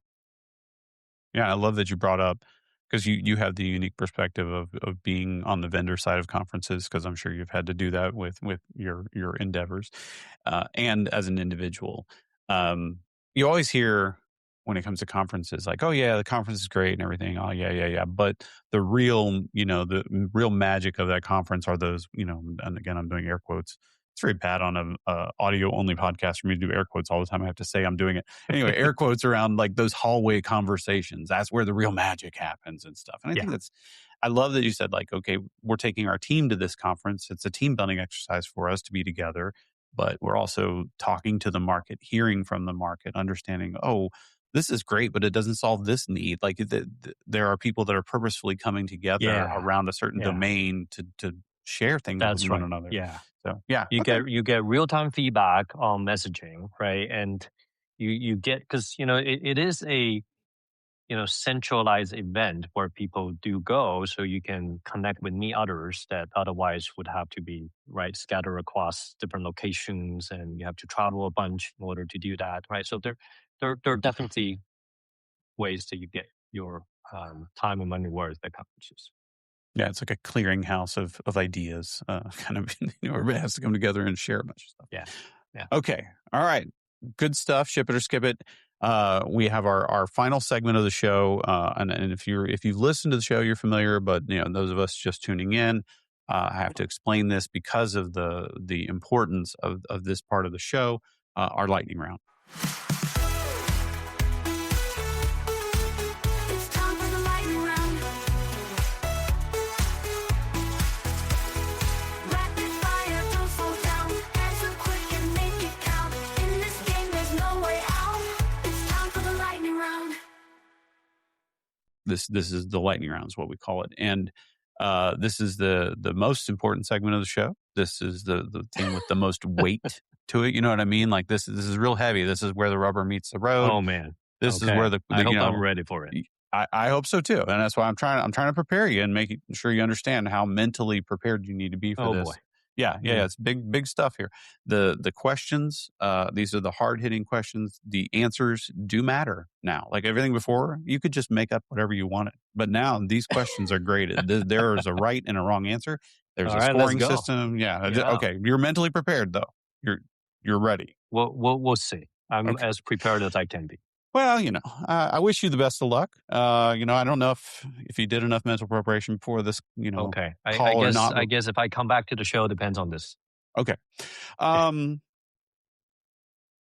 Yeah, I love that you brought up, because you have the unique perspective of being on the vendor side of conferences, because I'm sure you've had to do that with your endeavors, and as an individual. You always hear when it comes to conferences, like, oh yeah, the conference is great and everything. Oh yeah. But the real magic of that conference are those, and again, I'm doing air quotes. It's very bad on a audio only podcast for me to do air quotes all the time. I have to say I'm doing it. Anyway, air quotes around like those hallway conversations. That's where the real magic happens and stuff. And I think I love that you said, like, okay, we're taking our team to this conference. It's a team building exercise for us to be together, but we're also talking to the market, hearing from the market, understanding, oh, this is great, but it doesn't solve this need. Like there are people that are purposefully coming together around a certain domain to share things with one another. Yeah. So yeah, you get real time feedback on messaging, right? And you get, because it is a centralized event where people do go, so you can connect with others that otherwise would have to be scattered across different locations, and you have to travel a bunch in order to do that, right? So there are definitely ways that you get your time and money worth at conferences. Yeah, it's like a clearinghouse of ideas, kind of, everybody has to come together and share a bunch of stuff. Yeah. Okay. All right. Good stuff. Ship it or skip it. We have our final segment of the show. And if you've listened to the show, you're familiar, but those of us just tuning in, I have to explain this because of the importance of this part of the show, our lightning round. This is the lightning round is what we call it. And this is the most important segment of the show. This is the thing with the most weight to it. You know what I mean? Like this is real heavy. This is where the rubber meets the road. Oh man. This is where I hope I'm ready for it. I hope so too. And that's why I'm trying to prepare you and make sure you understand how mentally prepared you need to be for this. Boy. Yeah. It's big stuff here. The questions, these are the hard hitting questions. The answers do matter now. Like everything before, you could just make up whatever you wanted. But now these questions are graded. There is a right and a wrong answer. There's a scoring system. Yeah. Okay. You're mentally prepared though. You're ready. We'll see. I'm as prepared as I can be. Well, I wish you the best of luck. I don't know if you did enough mental preparation before this, Okay. call or not. I guess if I come back to the show, depends on this. Okay.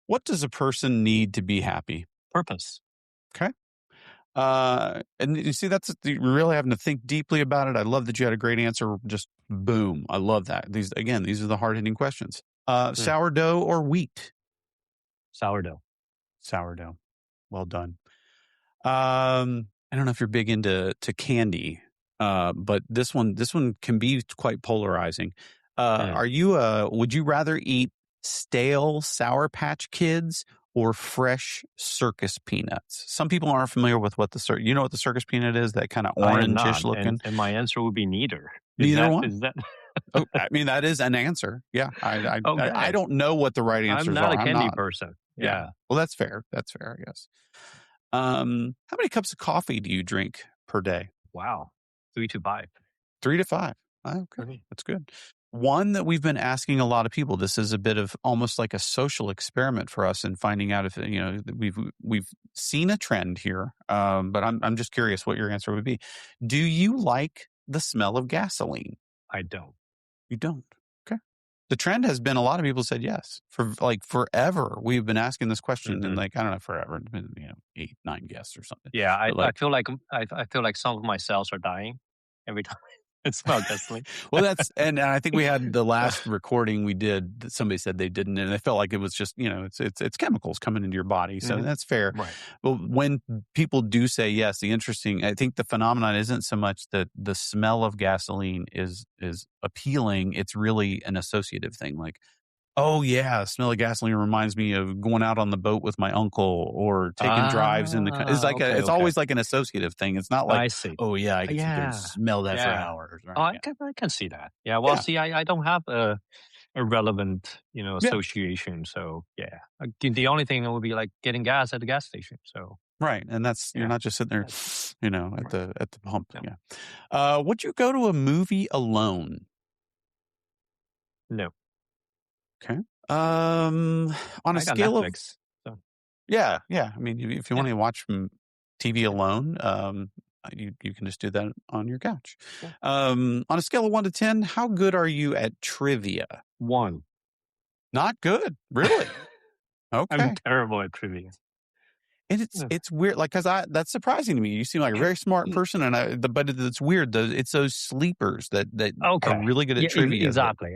What does a person need to be happy? Purpose. Okay. And you see, you're really having to think deeply about it. I love that you had a great answer. Just boom. I love that. These are the hard hitting questions. Sourdough or wheat? Sourdough. Well done. I don't know if you're big into candy, but this one can be quite polarizing. Are you would you rather eat stale Sour Patch Kids or fresh circus peanuts? Some people aren't familiar with what the circus peanut is, that kind of orange-ish looking. And my answer would be neither. Neither one? Is that Oh, I mean, that is an answer. Yeah. I don't know what the right answers are. I'm not a candy person. Yeah. Well, that's fair. That's fair, I guess. How many cups of coffee do you drink per day? Wow. 3 to 5. 3 to 5. Okay. That's good. One that we've been asking a lot of people, this is a bit of almost like a social experiment for us in finding out if, we've seen a trend here. But I'm just curious what your answer would be. Do you like the smell of gasoline? I don't. You don't? Okay. The trend has been a lot of people said yes. For like forever, we've been asking this question, and like, I don't know, forever, 8, 9 guests or something. Yeah, I feel like some of my cells are dying every time. It smelled gasoline. Well, and I think we had the last recording we did that somebody said they didn't, and they felt like it was just, it's chemicals coming into your body. So that's fair. Right. But when people do say yes, I think the phenomenon isn't so much that the smell of gasoline is appealing. It's really an associative thing. Like, oh yeah, the smell of gasoline reminds me of going out on the boat with my uncle or taking drives in the. It's like it's always like an associative thing. It's not like, I see. Oh yeah, I can smell that for hours. Right? I can see that. Yeah. Well, see, I don't have a relevant association. So yeah, the only thing would be like getting gas at the gas station. So right, and that's you're not just sitting there, at the pump. No. Yeah. Would you go to a movie alone? No. Okay. On a scale Netflix, of yeah. I mean, if you want to watch TV alone, you can just do that on your couch. Yeah. On a scale of 1 to 10, how good are you at trivia? 1. Not good, really. Okay. I'm terrible at trivia. And it's weird, like, because that's surprising to me. You seem like a very smart person, but it's weird. It's those sleepers that are really good at trivia. Exactly.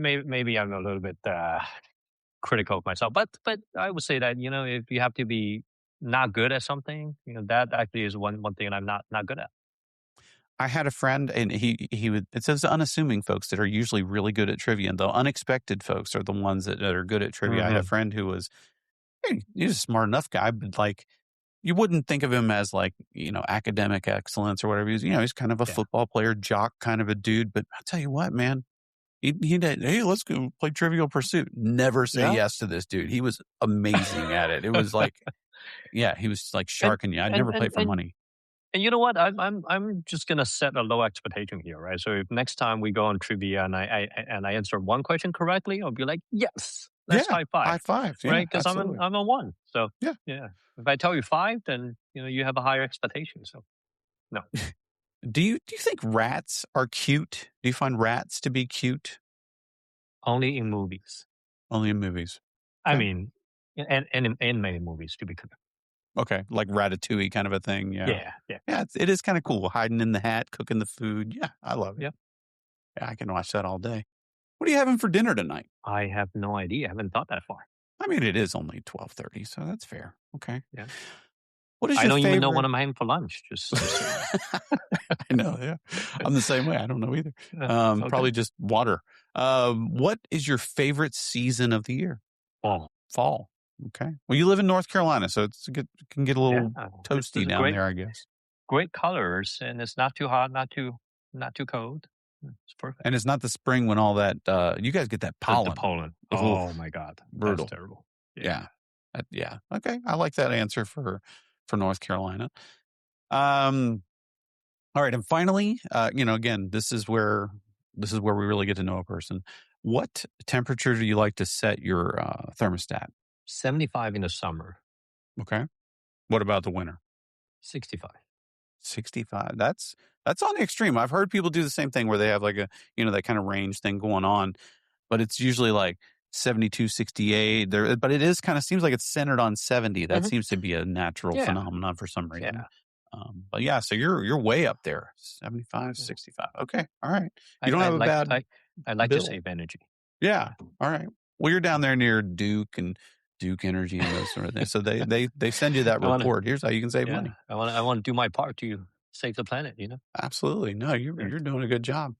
Maybe I'm a little bit critical of myself, but I would say that if you have to be not good at something, that actually is one thing I'm not good at. I had a friend, and he would. It says unassuming folks that are usually really good at trivia, and the unexpected folks are the ones that are good at trivia. I had a friend who was. He's a smart enough guy, but like you wouldn't think of him as like, academic excellence or whatever. He's kind of a football player, jock kind of a dude. But I'll tell you what, man, he did, hey, let's go play Trivial Pursuit. Never say yes to this dude. He was amazing at it. It was like, he was like sharking you. I'd never play for money. And you know what? I'm just gonna set a low expectation here, right? So if next time we go on trivia and I answer one question correctly, I'll be like, yes, let's high five. High five, right? Because I'm a 1. So yeah. If I tell you 5, then you have a higher expectation. So no. Do you think rats are cute? Do you find rats to be cute? Only in movies. Only in movies. Okay. I mean, and in many movies, to be clear. Okay, like Ratatouille kind of a thing. Yeah. It is kind of cool. Hiding in the hat, cooking the food. Yeah, I love it. Yeah, I can watch that all day. What are you having for dinner tonight? I have no idea. I haven't thought that far. I mean, it is only 12:30, so that's fair. Okay. Yeah. What is I don't even know what I'm having for lunch. Just I know. Yeah, I'm the same way. I don't know either. Probably just water. What is your favorite season of the year? Fall. Okay. Well, you live in North Carolina, so it can get a little toasty down there, I guess. Great colors, and it's not too hot, not too cold. It's perfect. And it's not the spring when all that you guys get that pollen. The pollen. Oh my God, brutal. That's terrible. Yeah. Okay. I like that answer for North Carolina. All right, and finally, again, this is where we really get to know a person. What temperature do you like to set your thermostat? 75 in the summer. Okay. What about the winter? 65. 65. That's on the extreme. I've heard people do the same thing where they have like a, that kind of range thing going on, but it's usually like 72, 68 there, but it is kind of seems like it's centered on 70. That seems to be a natural phenomenon for some reason. But yeah, so you're way up there. 75, 65. Okay. All right. You don't have a bad I like to save energy. Yeah. All right. Well, you're down there near Duke and Duke Energy and those sort of things. So they send you that report. Here's how you can save money. I want to do my part to save the planet, Absolutely. No, you're doing a good job.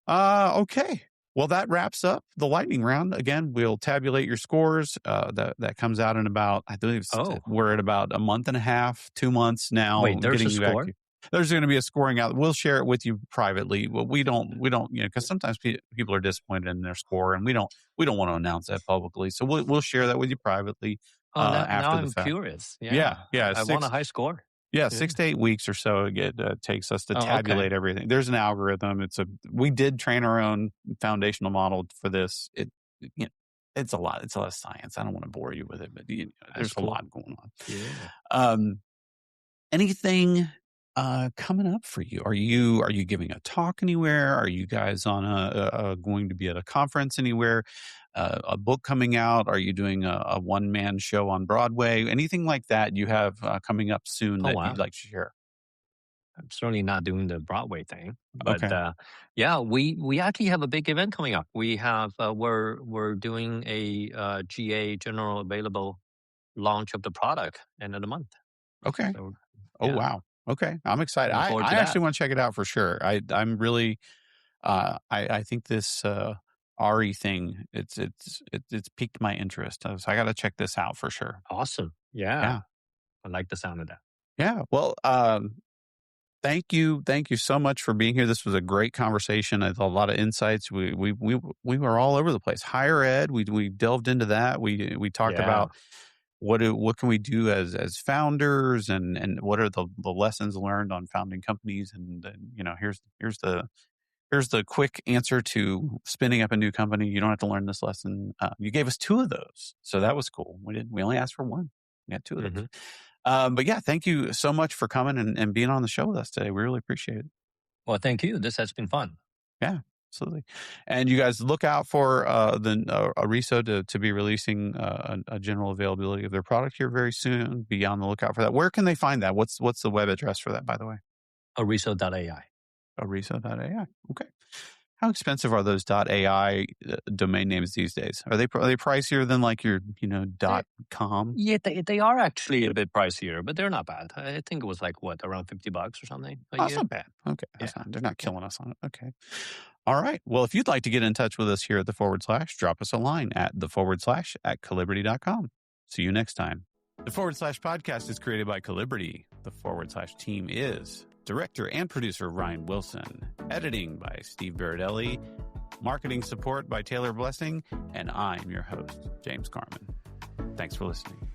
Okay. Well, that wraps up the lightning round. Again, we'll tabulate your scores. That comes out in about, I believe we're at about a month and a half, 2 months now. Wait, there's a score? There's going to be a scoring out. We'll share it with you privately. Well, we don't, because sometimes people are disappointed in their score, and we don't want to announce that publicly. So we'll share that with you privately. After the fact. I'm curious. Yeah. I want a high score. Yeah, 6 to 8 weeks or so it takes us to tabulate everything. There's an algorithm. We did train our own foundational model for this. It's a lot. It's a lot of science. I don't want to bore you with it, but there's a lot going on. Yeah. Anything coming up for you? Are you giving a talk anywhere? Are you guys on going to be at a conference anywhere? A book coming out? Are you doing a one-man show on Broadway? Anything like that you have coming up soon that you'd like to share? I'm certainly not doing the Broadway thing, but Okay. yeah, we actually have a big event coming up. We have we're doing a GA general available launch of the product end of the month. Okay. So Oh, yeah, wow. Okay. I'm excited. looking forward I to that. actually want to check it out for sure. I'm really, I think this, RE thing, it's piqued my interest. So I got to check this out for sure. Awesome. Yeah, Yeah. I like the sound of that. Yeah. Well, thank you so much for being here. This was a great conversation. I had a lot of insights. We were all over the place. Higher ed, we delved into that. We talked Yeah. about what can we do as founders, and what are the lessons learned on founding companies, and here's the quick answer to spinning up a new company. You don't have to learn this lesson. You gave us 2 of those, so that was cool. We only asked for 1. We got 2 of those. But yeah, thank you so much for coming and being on the show with us today. We really appreciate it. Well, thank you. This has been fun. Yeah, absolutely. And you guys look out for the Ariso to be releasing a general availability of their product here very soon. Be on the lookout for that. Where can they find that? What's the web address for that, by the way? Ariso.ai. Ariso.ai. Okay. How expensive are those .ai domain names these days? Are they pricier than like your .com? Yeah, they are actually a bit pricier, but they're not bad. I think it was like around $50 or something a Oh, year. that's not bad. Okay, that's Yeah. they're not killing us on it. Okay. All right. Well, if you'd like to get in touch with us here at the /, drop us a line at the / at Calibrity.com. See you next time. The / podcast is created by Calibrity. The / team is director and producer Ryan Wilson, editing by Steve Baradelli, marketing support by Taylor Blessing, and I'm your host, James Carman. Thanks for listening.